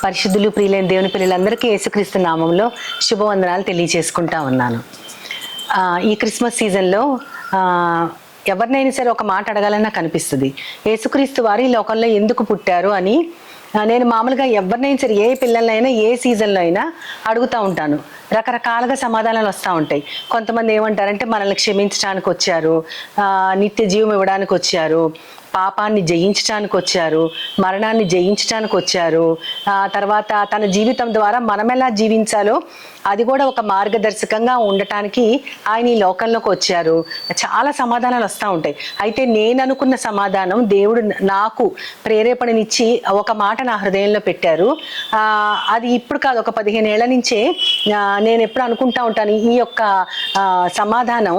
పరిశుద్ధులు ప్రియులైన దేవుని పిల్లలందరికీ యేసుక్రీస్తు నామంలో శుభవందనాలు తెలియజేసుకుంటా ఉన్నాను. ఈ క్రిస్మస్ సీజన్లో ఎవరినైనా సరే ఒక మాట అడగాలన్నా కనిపిస్తుంది. యేసుక్రీస్తు వారు ఈ లోకంలో ఎందుకు పుట్టారు అని నేను మామూలుగా ఎవరినైనా సరే, ఏ పిల్లలైనా ఏ సీజన్లో అయినా అడుగుతూ ఉంటాను. రకరకాలుగా సమాధానాలు వస్తూ ఉంటాయి. కొంతమంది ఏమంటారంటే మనల్ని క్షమించడానికి వచ్చారు, నిత్య జీవం ఇవ్వడానికి వచ్చారు, పాపాన్ని జయించడానికి వచ్చారు, మరణాన్ని జయించడానికి వచ్చారు, తర్వాత తన జీవితం ద్వారా మనం ఎలా జీవించాలో అది కూడా ఒక మార్గదర్శకంగా ఉండటానికి ఆయన ఈ లోకంలోకి వచ్చారు. చాలా సమాధానాలు వస్తూ ఉంటాయి. అయితే నేను అనుకున్న సమాధానం దేవుడు నాకు ప్రేరేపణనిచ్చి ఒక మాట నా హృదయంలో పెట్టారు. అది ఇప్పుడు కాదు, ఒక 15 ఏళ్ల నుంచే నేను ఎప్పుడు అనుకుంటా ఉంటాను ఈ యొక్క సమాధానం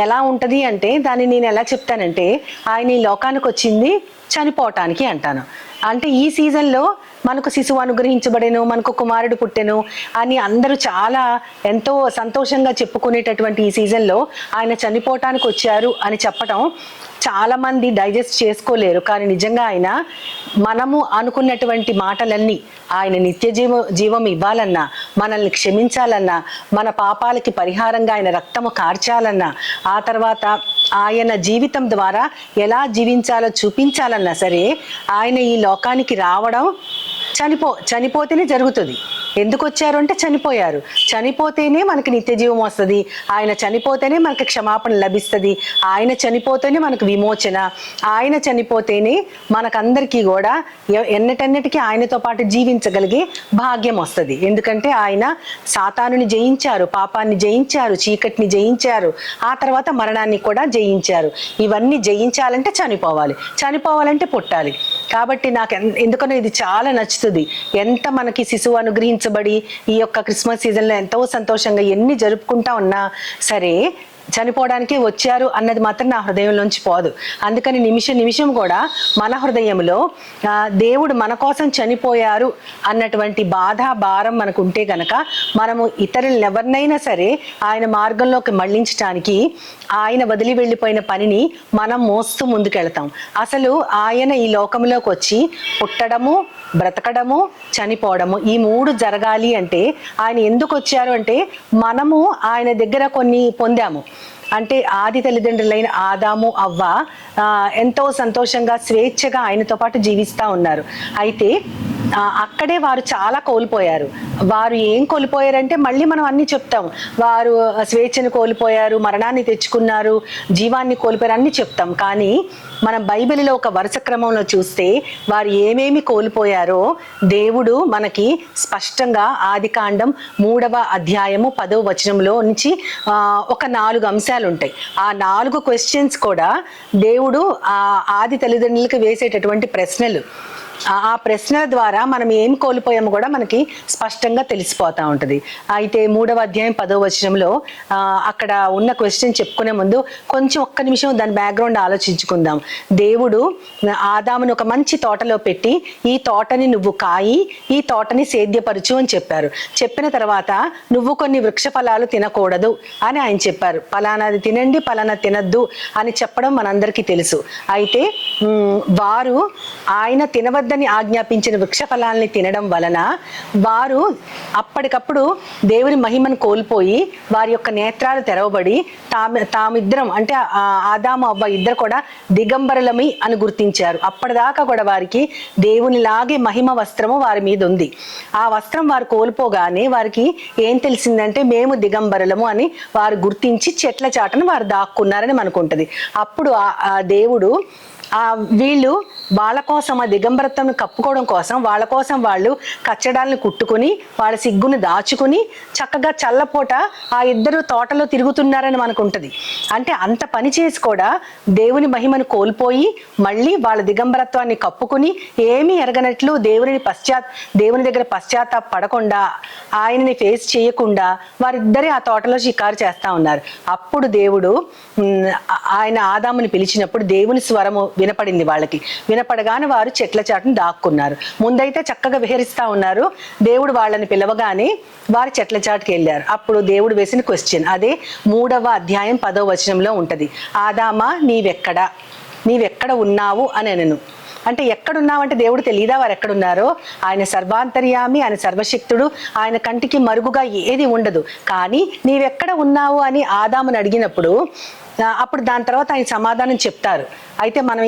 ఎలా ఉంటుంది అంటే, దాన్ని నేను ఎలా చెప్తానంటే, ఆయన ఈ లోకానికి వచ్చింది చనిపోవటానికి అంటాను. అంటే ఈ సీజన్లో మనకు శిశువు అనుగ్రహించబడెను, మనకు కుమారుడు పుట్టెను అని అందరూ చాలా ఎంతో సంతోషంగా చెప్పుకునేటటువంటి ఈ సీజన్లో ఆయన చనిపోవటానికి వచ్చారు అని చెప్పటం చాలా మంది డైజెస్ట్ చేసుకోలేరు. కానీ నిజంగా ఆయన మనము అనుకున్నటువంటి మాటలన్నీ, ఆయన నిత్య జీవం ఇవ్వాలన్నా, మనల్ని క్షమించాలన్నా, మన పాపాలకి పరిహారంగా ఆయన రక్తము కార్చాలన్నా, ఆ తర్వాత ఆయన జీవితం ద్వారా ఎలా జీవించాలో చూపించాలన్నా సరే ఆయన ఈ లోకానికి రావడం చనిపోతేనే జరుగుతుంది. ఎందుకు వచ్చారు అంటే చనిపోయారు. చనిపోతేనే మనకి నిత్య జీవం వస్తుంది. ఆయన చనిపోతేనే మనకి క్షమాపణ లభిస్తుంది. ఆయన చనిపోతేనే మనకు విమోచన. ఆయన చనిపోతేనే మనకందరికీ కూడా ఎన్నటన్నిటికీ ఆయనతో పాటు జీవించగలిగే భాగ్యం వస్తుంది. ఎందుకంటే ఆయన సాతానుని జయించారు, పాపాన్ని జయించారు, చీకటిని జయించారు, ఆ తర్వాత మరణాన్ని కూడా జయించారు. ఇవన్నీ జయించాలంటే చనిపోవాలంటే పుట్టాలి. కాబట్టి నాకు ఎందుకనో ఇది చాలా నచ్చుతుంది. ఎంత మనకి శిశువు అనుగ్రహించబడి ఈ యొక్క క్రిస్మస్ సీజన్లో ఎంతో సంతోషంగా ఎన్ని జరుపుకుంటా ఉన్నా సరే చనిపోవడానికి వచ్చారు అన్నది మాత్రం నా హృదయంలోంచి పోదు. అందుకని నిమిషం కూడా మన హృదయంలో దేవుడు మన కోసం చనిపోయారు అన్నటువంటి బాధ భారం మనకు ఉంటే గనక మనము ఇతరులను ఎవరినైనా సరే ఆయన మార్గంలోకి మళ్లించడానికి ఆయన వదిలి వెళ్ళిపోయిన పనిని మనం మోస్తూ ముందుకెళ్తాం. అసలు ఆయన ఈ లోకంలోకి వచ్చి పుట్టడము, బ్రతకడము, చనిపోవడము ఈ 3 జరగాలి అంటే ఆయన ఎందుకు వచ్చారు అంటే, మనము ఆయన దగ్గర కొన్ని పొందాము. అంటే ఆది తల్లిదండ్రులైన ఆదాము, అవ్వ ఎంతో సంతోషంగా స్వేచ్ఛగా ఆయనతో పాటు జీవిస్తూ ఉన్నారు. అయితే అక్కడే వారు చాలా కోల్పోయారు. వారు ఏం కోల్పోయారంటే, మళ్ళీ మనం అన్ని చెప్తాం, వారు స్వేచ్ఛను కోల్పోయారు, మరణాన్ని తెచ్చుకున్నారు, జీవాన్ని కోల్పోయారు అన్ని చెప్తాం. కానీ మనం బైబిల్లో ఒక వరుస క్రమంలో చూస్తే వారు ఏమేమి కోల్పోయారో దేవుడు మనకి స్పష్టంగా ఆదికాండం 3వ అధ్యాయము 10వ వచనంలో నుంచి ఒక 4 అంశాలు ఉంటాయి. ఆ 4 క్వశ్చన్స్ కూడా దేవుడు ఆది తల్లిదండ్రులకు వేసేటటువంటి ప్రశ్నలు. ఆ ప్రశ్నల ద్వారా మనం ఏం కోల్పోయామో కూడా మనకి స్పష్టంగా తెలిసిపోతూ ఉంటుంది. అయితే 3వ అధ్యాయం 10వ వచనంలో అక్కడ ఉన్న క్వశ్చన్ చెప్పుకునే ముందు కొంచెం ఒక్క నిమిషం దాని బ్యాక్గ్రౌండ్ ఆలోచించుకుందాం. దేవుడు ఆదామును ఒక మంచి తోటలో పెట్టి, ఈ తోటని నువ్వు కాయి, ఈ తోటని సేద్యపరచు అని చెప్పారు. చెప్పిన తర్వాత నువ్వు కొన్ని వృక్ష ఫలాలు తినకూడదు అని ఆయన చెప్పారు. ఫలానాది తినండి, ఫలానా తినద్దు అని చెప్పడం మనందరికీ తెలుసు. అయితే వారు ఆయన తినవద్దని ఆజ్ఞాపించిన వృక్ష ఫలాల్ని తినడం వలన వారు అప్పటికప్పుడు దేవుని మహిమను కోల్పోయి వారి యొక్క నేత్రాలు తెరవబడి తామిద్దరం అంటే ఆదాము అవ్వ ఇద్దరు కూడా దిగంబరులమి అని గుర్తించారు. అప్పటిదాకా కూడా వారికి దేవునిలాగే మహిమ వస్త్రము వారి మీద ఉంది. ఆ వస్త్రం వారు కోల్పోగానే వారికి ఏం తెలిసిందంటే, మేము దిగంబరులము అని వారు గుర్తించి చెట్ల చాటను వారు దాక్కున్నారని మనకుంటది. అప్పుడు ఆ దేవుడు వీళ్ళు వాళ్ళ కోసం ఆ దిగంబరత్వం కప్పుకోవడం కోసం వాళ్ళ కోసం వాళ్ళు కచ్చడాలను కుట్టుకుని వాళ్ళ సిగ్గును దాచుకుని చక్కగా చల్లపూట ఆ ఇద్దరు తోటలో తిరుగుతున్నారని మనకు ఉంటుంది. అంటే అంత పని చేసి కూడా దేవుని మహిమను కోల్పోయి మళ్ళీ వాళ్ళ దిగంబరత్వాన్ని కప్పుకుని ఏమీ ఎరగనట్లు దేవుని దగ్గర పశ్చాత్తాప పడకుండా, ఆయనని ఫేస్ చేయకుండా వారిద్దరే ఆ తోటలో షికారు చేస్తా ఉన్నారు. అప్పుడు దేవుడు ఆయన ఆదాముని పిలిచినప్పుడు దేవుని స్వరము వినపడింది. వాళ్ళకి వినపడగానే వారు చెట్ల చాటును దాక్కున్నారు. ముందైతే చక్కగా విహరిస్తా ఉన్నారు. దేవుడు వాళ్ళని పిలవగానే వారు చెట్ల చాటుకి వెళ్ళారు. అప్పుడు దేవుడు వేసిన క్వశ్చన్ అదే 3వ అధ్యాయం 10వ వచనంలో ఉంటది. ఆదామా నీవెక్కడ ఉన్నావు అని అనను. అంటే ఎక్కడున్నావంటే దేవుడు తెలియదా వారు ఎక్కడున్నారో? ఆయన సర్వాంతర్యామి, ఆయన సర్వశక్తుడు, ఆయన కంటికి మరుగుగా ఏది ఉండదు. కానీ నీవెక్కడ ఉన్నావు అని ఆదాముని అడిగినప్పుడు అప్పుడు దాని తర్వాత ఆయన సమాధానం చెప్తారు. అయితే మనం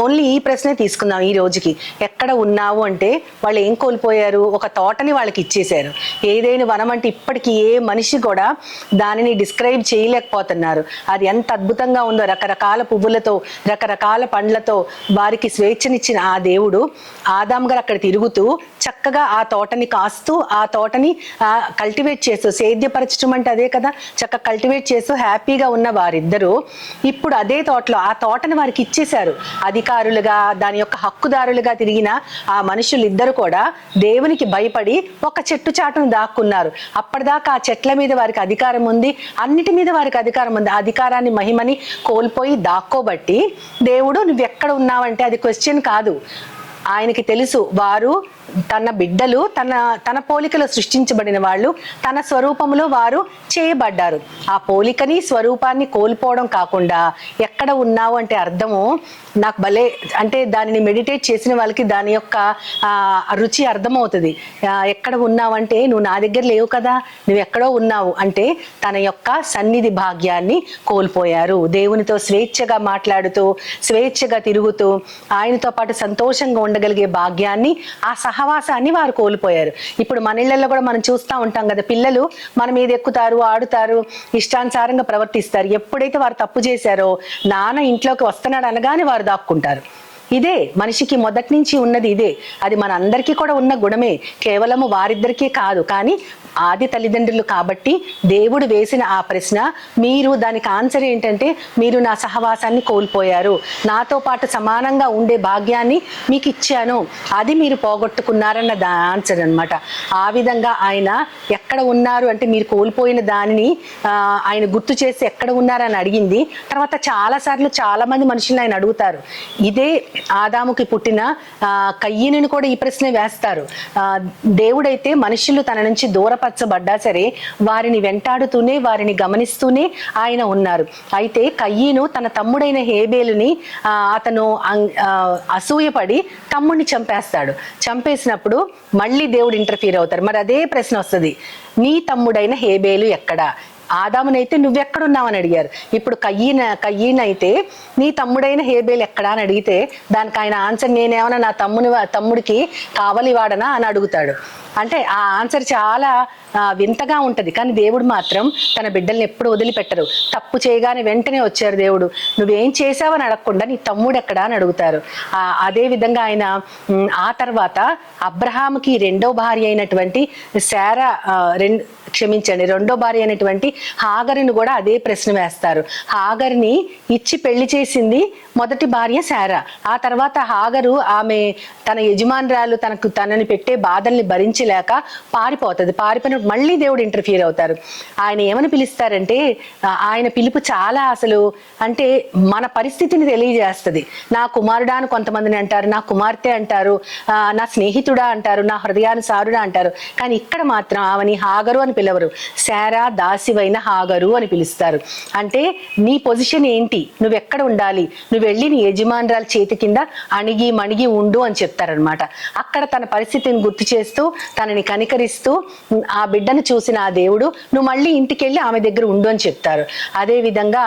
ఓన్లీ ఈ ప్రశ్నే తీసుకుందాం ఈ రోజుకి. ఎక్కడ ఉన్నావు అంటే వాళ్ళు ఏం కోల్పోయారు? ఒక తోటని వాళ్ళకి ఇచ్చేశారు. ఏదైనా వనం అంటే ఇప్పటికీ ఏ మనిషి కూడా దానిని డిస్క్రైబ్ చేయలేకపోతున్నారు. అది ఎంత అద్భుతంగా ఉందో, రకరకాల పువ్వులతో, రకరకాల పండ్లతో వారికి స్వేచ్ఛనిచ్చిన ఆ దేవుడు ఆదాం గారు అక్కడ తిరుగుతూ చక్కగా ఆ తోటని కాస్తూ, ఆ తోటని కల్టివేట్ చేస్తూ, సేద్యపరచడం అంటే అదే కదా, చక్కగా కల్టివేట్ చేస్తూ హ్యాపీగా ఉన్న వారిద్దరు ఇప్పుడు అదే తోటలో ఆ తోటని వారికి ఇచ్చేశారు. అధికారులుగా, దాని యొక్క హక్కుదారులుగా తిరిగిన ఆ మనుషులు ఇద్దరు కూడా దేవునికి భయపడి ఒక చెట్టు చాటును దాక్కున్నారు. అప్పటిదాకా ఆ చెట్ల మీద వారికి అధికారం ఉంది, అన్నిటి మీద వారికి అధికారం ఉంది. అధికారాన్ని, మహిమని కోల్పోయి దాక్కోబట్టి దేవుడు నువ్వెక్కడ ఉన్నావంటే అది క్వశ్చన్ కాదు. ఆయనకి తెలుసు వారు తన బిడ్డలు, తన పోలికలో సృష్టించబడిన వాళ్ళు, తన స్వరూపంలో వారు చేయబడ్డారు. ఆ పోలికని, స్వరూపాన్ని కోల్పోవడం కాకుండా ఎక్కడ ఉన్నావు అంటే అర్థము నాకు భలే, అంటే దానిని మెడిటేట్ చేసిన వాళ్ళకి దాని యొక్క రుచి అర్థమవుతుంది. ఎక్కడ ఉన్నావంటే నువ్వు నా దగ్గర లేవు కదా, నువ్వు ఎక్కడో ఉన్నావు అంటే తన యొక్క సన్నిధి భాగ్యాన్ని కోల్పోయారు. దేవునితో స్వేచ్ఛగా మాట్లాడుతూ, స్వేచ్ఛగా తిరుగుతూ, ఆయనతో పాటు సంతోషంగా ఉండగలిగే భాగ్యాన్ని, ఆ సహవాసాన్ని వారు కోల్పోయారు. ఇప్పుడు మన ఇళ్లలో కూడా మనం చూస్తూ ఉంటాం కదా, పిల్లలు మన మీద ఎక్కుతారు, ఆడుతారు, ఇష్టానుసారంగా ప్రవర్తిస్తారు. ఎప్పుడైతే వారు తప్పు చేశారో నాన్న ఇంట్లోకి వస్తున్నాడు అనగానే వారు దాక్కుంటారు. ఇదే మనిషికి మొదటి నుంచి ఉన్నది ఇదే. అది మన అందరికీ కూడా ఉన్న గుణమే, కేవలము వారిద్దరికీ కాదు. కానీ ఆది తల్లిదండ్రులు కాబట్టి దేవుడు వేసిన ఆ ప్రశ్న, మీరు దానికి ఆన్సర్ ఏంటంటే మీరు నా సహవాసాన్ని కోల్పోయారు, నాతో పాటు సమానంగా ఉండే భాగ్యాన్ని మీకు ఇచ్చాను, అది మీరు పోగొట్టుకున్నారన్న ఆన్సర్ అనమాట. ఆ విధంగా ఆయన ఎక్కడ ఉన్నారు అంటే మీరు కోల్పోయిన దానిని ఆయన గుర్తు చేసి ఎక్కడ ఉన్నారని అడిగింది. తర్వాత చాలాసార్లు చాలా మంది మనుషులను ఆయన అడుగుతారు. ఇదే ఆదాముకి పుట్టిన కయ్యీనుని కూడా ఈ ప్రశ్నే వేస్తారు. దేవుడైతే మనుషులు తన నుంచి దూరపరచబడ్డా సరే వారిని వెంటాడుతూనే, వారిని గమనిస్తూనే ఆయన ఉన్నారు. అయితే కయ్యీను తన తమ్ముడైన హేబేలుని అతను అసూయపడి తమ్ముడిని చంపేస్తాడు. చంపేసినప్పుడు మళ్ళీ దేవుడు ఇంటర్ఫీర్ అవుతారు. మరి అదే ప్రశ్న వస్తుంది, నీ తమ్ముడైన హేబేలు ఎక్కడా? ఆదామునైతే నువ్వెక్కడున్నావని అడిగారు. ఇప్పుడు కయ్యీనైతే నీ తమ్ముడైన హేబేలు ఎక్కడా అని అడిగితే దానికి ఆయన ఆన్సర్, నేనేమన్నా నా తమ్ముడికి కావలివాడనా అని అడుగుతాడు. అంటే ఆ ఆన్సర్ చాలా వింతగా ఉంటది. కానీ దేవుడు మాత్రం తన బిడ్డల్ని ఎప్పుడు వదిలిపెట్టరు. తప్పు చేయగానే వెంటనే వచ్చారు దేవుడు, నువ్వేం చేసావని అడగకుండా నీ తమ్ముడు ఎక్కడా అని అడుగుతారు. అదే విధంగా ఆయన ఆ తర్వాత అబ్రహాముకి రెండో భార్య అయినటువంటి శారా, రెండో భార్య అయినటువంటి హాగరుని కూడా అదే ప్రశ్న వేస్తారు. హాగరుని ఇచ్చి పెళ్లి చేసింది మొదటి భార్య శారా. ఆ తర్వాత హాగరు ఆమె తన యజమానురాలు తనని పెట్టే బాధల్ని భరించలేక పారిపోతుంది. పారిపోయిన మళ్ళీ దేవుడు ఇంటర్ఫియర్ అవుతారు. ఆయన ఏమని పిలుస్తారంటే, ఆయన పిలుపు చాలా అసలు అంటే మన పరిస్థితిని తెలియజేస్తుంది. నా కుమారుడా అని కొంతమందిని అంటారు, నా కుమార్తె అంటారు, నా స్నేహితుడా అంటారు, నా హృదయానుసారుడా అంటారు. కానీ ఇక్కడ మాత్రం ఆమెని హాగరు అని పిలవరు, శారా దాసివైన హాగరు అని పిలుస్తారు. అంటే నీ పొజిషన్ ఏంటి, నువ్వెక్కడ ఉండాలి, నువ్వు వెళ్ళి నీ యజమానురాల చేతి కింద అణిగి మణిగి ఉండు అని చెప్తారనమాట. అక్కడ తన పరిస్థితిని గుర్తు చేస్తూ, తనని కనికరిస్తూ, ఆ బిడ్డను చూసిన ఆ దేవుడు నువ్వు మళ్ళీ ఇంటికి వెళ్ళి ఆమె దగ్గర ఉండు అని చెప్తారు. అదే విధంగా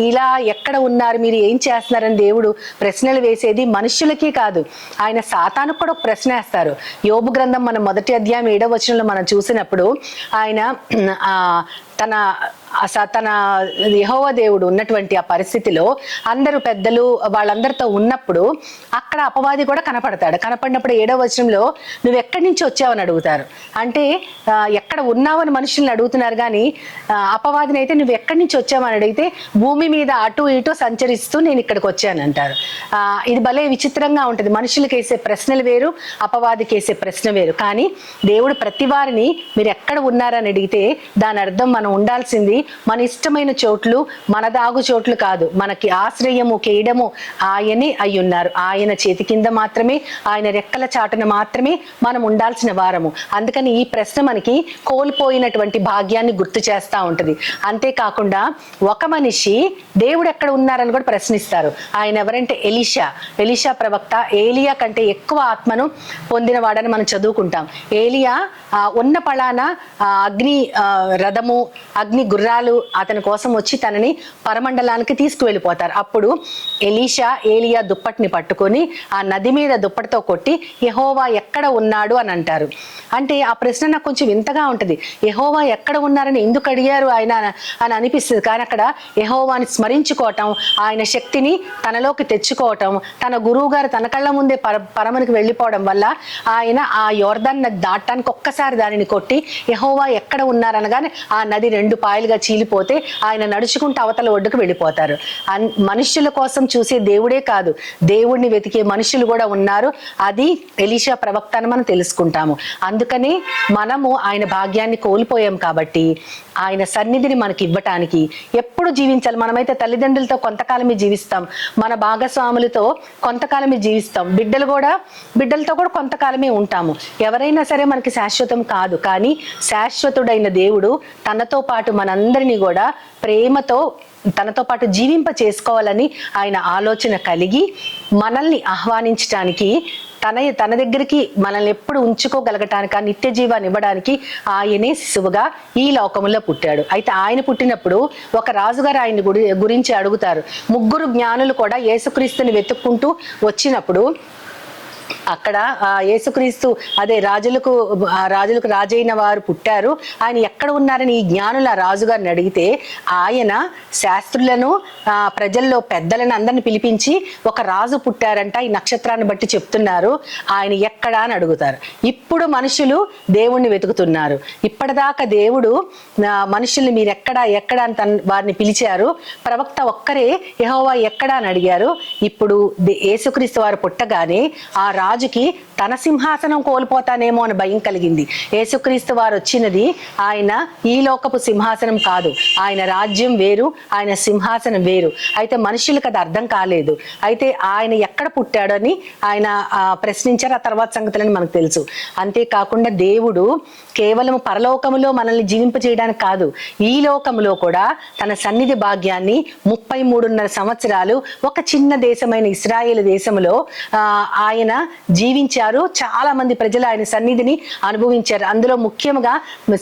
ఇలా ఎక్కడ ఉన్నారు, మీరు ఏం చేస్తున్నారని దేవుడు ప్రశ్నలు వేసేది మనుషులకి కాదు, ఆయన సాతానుకు కూడా ఒక ప్రశ్న వేస్తారు. యోబు గ్రంథం మనం మొదటి అధ్యాయం 7వ వచనంలో మనం చూసినప్పుడు ఆయన తన యెహోవా దేవుడు ఉన్నటువంటి ఆ పరిస్థితిలో అందరూ పెద్దలు వాళ్ళందరితో ఉన్నప్పుడు అక్కడ అపవాది కూడా కనపడతాడు. కనపడినప్పుడు 7వ వచనంలో నువ్వు ఎక్కడి నుంచి వచ్చావని అడుగుతారు. అంటే ఎక్కడ ఉన్నావని మనుషుల్ని అడుగుతున్నారు, కానీ అపవాదిని అయితే నువ్వు ఎక్కడి నుంచి వచ్చావని అడిగితే భూమి మీద అటు ఇటు సంచరిస్తూ నేను ఇక్కడికి వచ్చాను అంటారు. ఇది భలే విచిత్రంగా ఉంటుంది. మనుషులకి వేసే ప్రశ్నలు వేరు, అపవాదికి వేసే ప్రశ్న వేరు. కానీ దేవుడు ప్రతి వారిని మీరు ఎక్కడ ఉన్నారని అడిగితే దాని అర్థం మనం ఉండాల్సింది మన ఇష్టమైన చోట్లు, మన దాగు చోట్లు కాదు, మనకి ఆశ్రయము కేయడము ఆయనే అయ్యున్నారు. ఆయన చేతి కింద మాత్రమే, ఆయన రెక్కల చాటున మాత్రమే మనం ఉండాల్సిన వారము. అందుకని ఈ ప్రశ్న మనకి కోల్పోయినటువంటి భాగ్యాన్ని గుర్తు చేస్తూ ఉంటుంది. అంతేకాకుండా ఒక మనిషి దేవుడు ఎక్కడ ఉన్నారని కూడా ప్రశ్నిస్తారు. ఆయన ఎవరంటే ఎలీషా ప్రవక్త. ఏలియా కంటే ఎక్కువ ఆత్మను పొందినవాడని మనం చదువుకుంటాం. ఏలియా ఉన్న పళాన అగ్ని రథము, అగ్ని గుర్రాలు అతని కోసం వచ్చి తనని పరమండలానికి తీసుకువెళ్ళిపోతారు. అప్పుడు ఏలియా దుప్పటిని పట్టుకొని ఆ నది మీద దుప్పటితో కొట్టి యెహోవా ఎక్కడ ఉన్నాడు అని అంటారు. అంటే ఆ ప్రశ్న నాకు కొంచెం వింతగా ఉంటుంది. యెహోవా ఎక్కడ ఉన్నారని ఎందుకు అడిగారు ఆయన అని అనిపిస్తుంది. కానీ అక్కడ యెహోవాని స్మరించుకోవటం, ఆయన శక్తిని తనలోకి తెచ్చుకోవటం, తన గురువు గారు తన కళ్ళ ముందే పరమనికి వెళ్ళిపోవడం వల్ల ఆయన ఆ యోర్దాన్ నది దాటానికి ఒక్కసారి దానిని కొట్టి యెహోవా ఎక్కడ ఉన్నారనగానే ఆ నది 2 పాయలుగా చీలిపోతే ఆయన నడుచుకుంటూ అవతల ఒడ్డుకు వెళ్ళిపోతారు. మనుష్యుల కోసం చూసే దేవుడే కాదు, దేవుడిని వెతికే మనుషులు కూడా ఉన్నారు. అది ఎలీషా ప్రవక్త అని మనం తెలుసుకుంటాము. అందుకని మనము ఆయన భాగ్యాన్ని కోల్పోయాం కాబట్టి ఆయన సన్నిధిని మనకి ఇవ్వటానికి ఎప్పుడు జీవించాలి. మనమైతే తల్లిదండ్రులతో కొంతకాలమే జీవిస్తాం, మన భాగస్వాములతో కొంతకాలమే జీవిస్తాం, బిడ్డలతో కూడా కొంతకాలమే ఉంటాము. ఎవరైనా సరే మనకి శాశ్వతం కాదు. కానీ శాశ్వతుడైన దేవుడు తనతో పాటు మనందరినీ కూడా ప్రేమతో తనతో పాటు జీవింప చేసుకోవాలని ఆయన ఆలోచన కలిగి మనల్ని ఆహ్వానించడానికి, తన దగ్గరికి మనల్ని ఎప్పుడు ఉంచుకోగలగటానికి, నిత్య జీవాన్ని ఇవ్వడానికి ఆయనే శిశువుగా ఈ లోకంలో పుట్టాడు. అయితే ఆయన పుట్టినప్పుడు ఒక రాజుగారు ఆయన గురించి అడుగుతారు. 3 జ్ఞానులు కూడా యేసుక్రీస్తుని వెతుక్కుంటూ వచ్చినప్పుడు అక్కడ యేసుక్రీస్తు రాజులకు రాజైన వారు పుట్టారు, ఆయన ఎక్కడ ఉన్నారని ఈ జ్ఞానుల రాజుగారిని అడిగితే ఆయన శాస్త్రులను, ప్రజల్లో పెద్దలను అందరిని పిలిపించి ఒక రాజు పుట్టారంట, ఈ నక్షత్రాన్ని బట్టి చెప్తున్నారు, ఆయన ఎక్కడా అని అడుగుతారు. ఇప్పుడు మనుషులు దేవుణ్ణి వెతుకుతున్నారు. ఇప్పటిదాకా దేవుడు మనుషుల్ని మీరు ఎక్కడా అని వారిని పిలిచారు. ప్రవక్త ఒక్కరే యెహోవా ఎక్కడా అని అడిగారు. ఇప్పుడు యేసుక్రీస్తు వారు పుట్టగానే ఆ రాజుకి తన సింహాసనం కోల్పోతానేమో అని భయం కలిగింది. యేసుక్రీస్తు వారు వచ్చినది ఆయన ఈ లోకపు సింహాసనం కాదు, ఆయన రాజ్యం వేరు, ఆయన సింహాసనం వేరు. అయితే మనుషులకు అది అర్థం కాలేదు. అయితే ఆయన ఎక్కడ పుట్టాడని ఆయన ప్రశ్నించారు. ఆ తర్వాత సంగతులని మనకు తెలుసు. అంతేకాకుండా దేవుడు కేవలం పరలోకములో మనల్ని జీవింపజేయడానికి కాదు, ఈ లోకములో కూడా తన సన్నిధి భాగ్యాన్ని 33.5 సంవత్సరాలు ఒక చిన్న దేశమైన ఇశ్రాయేలు దేశంలో ఆయన జీవించారు. చాలా మంది ప్రజలు ఆయన సన్నిధిని అనుభవించారు. అందులో ముఖ్యంగా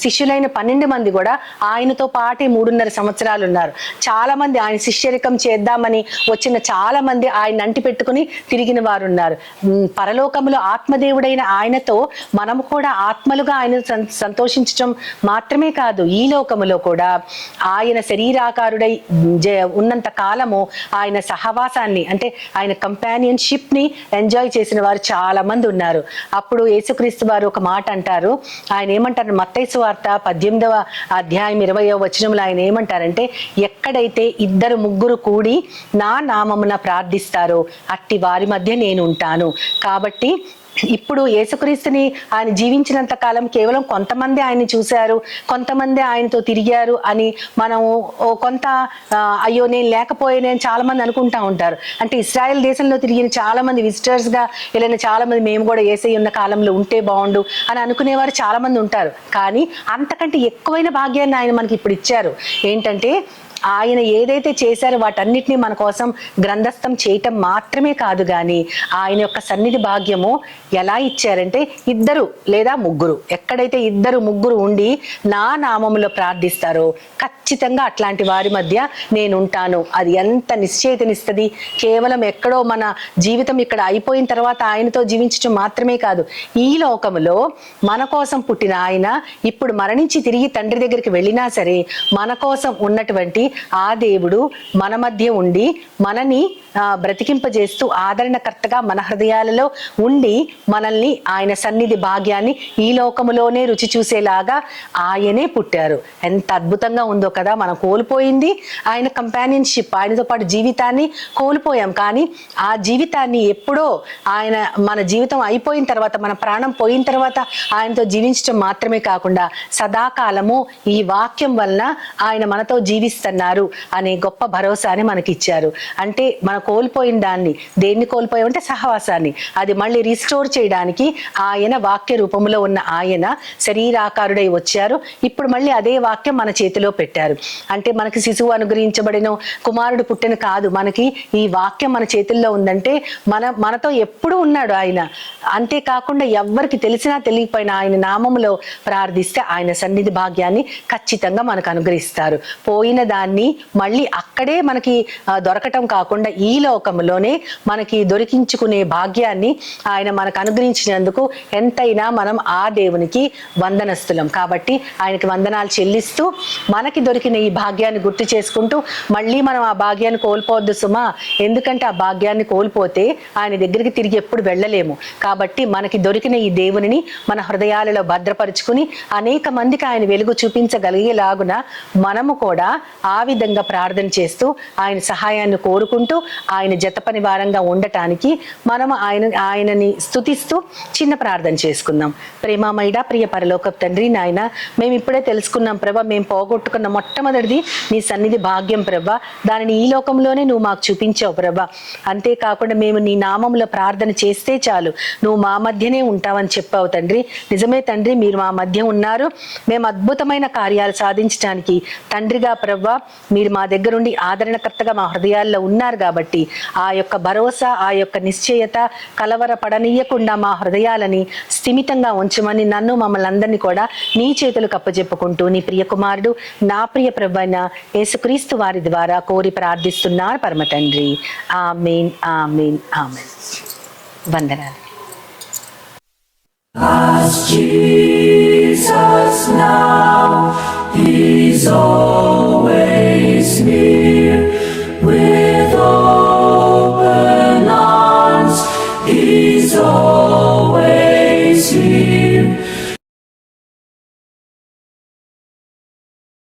శిష్యులైన 12 మంది కూడా ఆయనతో పాటే 3.5 సంవత్సరాలు ఉన్నారు. చాలా మంది ఆయన శిష్యరికం చేద్దామని వచ్చిన చాలా మంది ఆయన అంటి పెట్టుకుని తిరిగిన వారు ఉన్నారు. పరలోకములో ఆత్మదేవుడైన ఆయనతో మనము కూడా ఆత్మలుగా ఆయన సంతోషించడం మాత్రమే కాదు, ఈ లోకములో కూడా ఆయన శరీరాకారుడై ఉన్నంత కాలము ఆయన సహవాసాన్ని, అంటే ఆయన కంపానియన్షిప్ ని ఎంజాయ్ చేసిన వారు చాలా మంది ఉన్నారు. అప్పుడు యేసుక్రీస్తు వారు ఒక మాట అంటారు. ఆయన ఏమంటారు? మత్తయి సువార్త 18వ అధ్యాయం 20వ వచనంలో ఆయన ఏమంటారంటే, ఎక్కడైతే 2-3 కూడి నా నామమున ప్రార్థిస్తారో అట్టి వారి మధ్య నేను ఉంటాను. కాబట్టి ఇప్పుడు యేసుక్రీస్తుని ఆయన జీవించినంత కాలం కేవలం కొంతమంది ఆయన్ని చూశారు, కొంతమంది ఆయనతో తిరిగారు అని మనం కొంత అయ్యో నేను లేకపోయానని చాలా మంది అనుకుంటా ఉంటారు. అంటే ఇశ్రాయేల్ దేశంలో తిరిగిన చాలా మంది విజిటర్స్ గా వెళ్ళిన చాలా మంది మేము కూడా యేసయ్య ఉన్న కాలంలో ఉంటే బాగుండు అని అనుకునేవారు చాలా మంది ఉంటారు. కానీ అంతకంటే ఎక్కువైన భాగ్యాన్ని ఆయన మనకి ఇప్పుడు ఇచ్చారు. ఏంటంటే ఆయన ఏదైతే చేశారో వాటన్నిటినీ మన కోసం గ్రంథస్థం చేయటం మాత్రమే కాదు, కానీ ఆయన యొక్క సన్నిధి భాగ్యము ఎలా ఇచ్చారంటే 2 లేదా 3, ఎక్కడైతే 2-3 ఉండి నా నామములో ప్రార్థిస్తారో ఖచ్చితంగా అట్లాంటి వారి మధ్య నేను ఉంటాను. అది ఎంత నిశ్చయితనిస్తుంది. కేవలం ఎక్కడో మన జీవితం ఇక్కడ అయిపోయిన తర్వాత ఆయనతో జీవించడం మాత్రమే కాదు, ఈ లోకములో మన కోసం పుట్టిన ఆయన ఇప్పుడు మరణించి తిరిగి తండ్రి దగ్గరికి వెళ్ళినా సరే మన కోసం ఉన్నటువంటి ఆ దేవుడు మన మధ్య ఉండి మనని బ్రతికింపజేస్తూ ఆదరణకర్తగా మన హృదయాలలో ఉండి మనల్ని ఆయన సన్నిధి భాగ్యాన్ని ఈ లోకములోనే రుచి చూసేలాగా ఆయనే పుట్టారు. ఎంత అద్భుతంగా ఉందో కదా. మనం కోల్పోయింది ఆయన కంపానియన్షిప్, ఆయనతో పాటు జీవితాన్ని కోల్పోయాం. కానీ ఆ జీవితాన్ని ఎప్పుడో ఆయన మన జీవితం అయిపోయిన తర్వాత, మన ప్రాణం పోయిన తర్వాత ఆయనతో జీవించడం మాత్రమే కాకుండా సదాకాలము ఈ వాక్యం వలన ఆయన మనతో జీవిస్తున్నారు అనే గొప్ప భరోసాని మనకిచ్చారు. అంటే మన కోల్పోయిన దాన్ని, దేన్ని కోల్పోయామంటే సహవాసాన్ని, అది మళ్ళీ రిస్టోర్ చేయడానికి ఆయన వాక్య రూపంలో ఉన్న ఆయన శరీరాకారుడై వచ్చారు. ఇప్పుడు మళ్ళీ అదే వాక్యం మన చేతిలో పెట్టారు. అంటే మనకి శిశువు అనుగ్రహించబడిన, కుమారుడు పుట్టిన కాదు, మనకి ఈ వాక్యం మన చేతుల్లో ఉందంటే మనతో ఎప్పుడు ఉన్నాడు ఆయన. అంతేకాకుండా ఎవ్వరికి తెలిసినా తెలియకపోయినా ఆయన నామములో ప్రార్థిస్తే ఆయన సన్నిధి భాగ్యాన్ని ఖచ్చితంగా మనకు అనుగ్రహిస్తారు. పోయిన దాన్ని మళ్ళీ అక్కడే మనకి దొరకటం కాకుండా ఈ లోకంలోనే మనకి దొరికించుకునే భాగ్యాన్ని ఆయన మనకు అనుగ్రహించినందుకు ఎంతైనా మనం ఆ దేవునికి వందనస్తులం. కాబట్టి ఆయనకి వందనాలు చెల్లిస్తూ మనకి దొరికిన ఈ భాగ్యాన్ని గుర్తు చేసుకుంటూ మళ్ళీ మనం ఆ భాగ్యాన్ని కోల్పోవద్దు సుమా. ఎందుకంటే ఆ భాగ్యాన్ని కోల్పోతే ఆయన దగ్గరికి తిరిగి ఎప్పుడు వెళ్ళలేము. కాబట్టి మనకి దొరికిన ఈ దేవునిని మన హృదయాలలో భద్రపరుచుకుని అనేక మందికి ఆయన వెలుగు చూపించగలిగేలాగున మనము కూడా ఆ విధంగా ప్రార్థన చేస్తూ ఆయన సహాయాన్ని కోరుకుంటూ ఆయన జతపని వారంగా ఉండటానికి మనము ఆయనని స్తుతిస్తూ చిన్న ప్రార్థన చేసుకుందాం. ప్రేమామయుడ ప్రియ పరలోకపు తండ్రి, నాయన మేము ఇప్పుడే తెలుసుకున్నాం ప్రభా, మేము పోగొట్టుకున్న మొట్టమొదటిది నీ సన్నిధి భాగ్యం ప్రభా. దానిని ఈ లోకంలోనే నువ్వు మాకు చూపించావు ప్రభా. అంతేకాకుండా మేము నీ నామంలో ప్రార్థన చేస్తే చాలు, నువ్వు మా మధ్యనే ఉంటావని చెప్పావు తండ్రి. నిజమే తండ్రి, మీరు మా మధ్య ఉన్నారు. మేము అద్భుతమైన కార్యాలు సాధించడానికి తండ్రిగా ప్రభా మీరు మా దగ్గరుండి ఆదరణకర్తగా మా హృదయాల్లో ఉన్నారు. కాబట్టి ఆ యొక్క భరోసా, ఆ యొక్క నిశ్చయత కలవరపడనీయకుండా మా హృదయాలని స్థిమితంగా ఉంచమని నన్ను, మమ్మల్ని అందరినీ కూడా నీ చేతులకు అప్పచెప్పుకుంటూ నీ ప్రియ కుమారుడు, నా ప్రియ ప్రభువైన యేసుక్రీస్తు వారి ద్వారా కోరి ప్రార్థిస్తున్నారు పరమ తండ్రి. ఆమేన్, ఆమేన్, ఆమేన్. వందనాలు. As Jesus now is all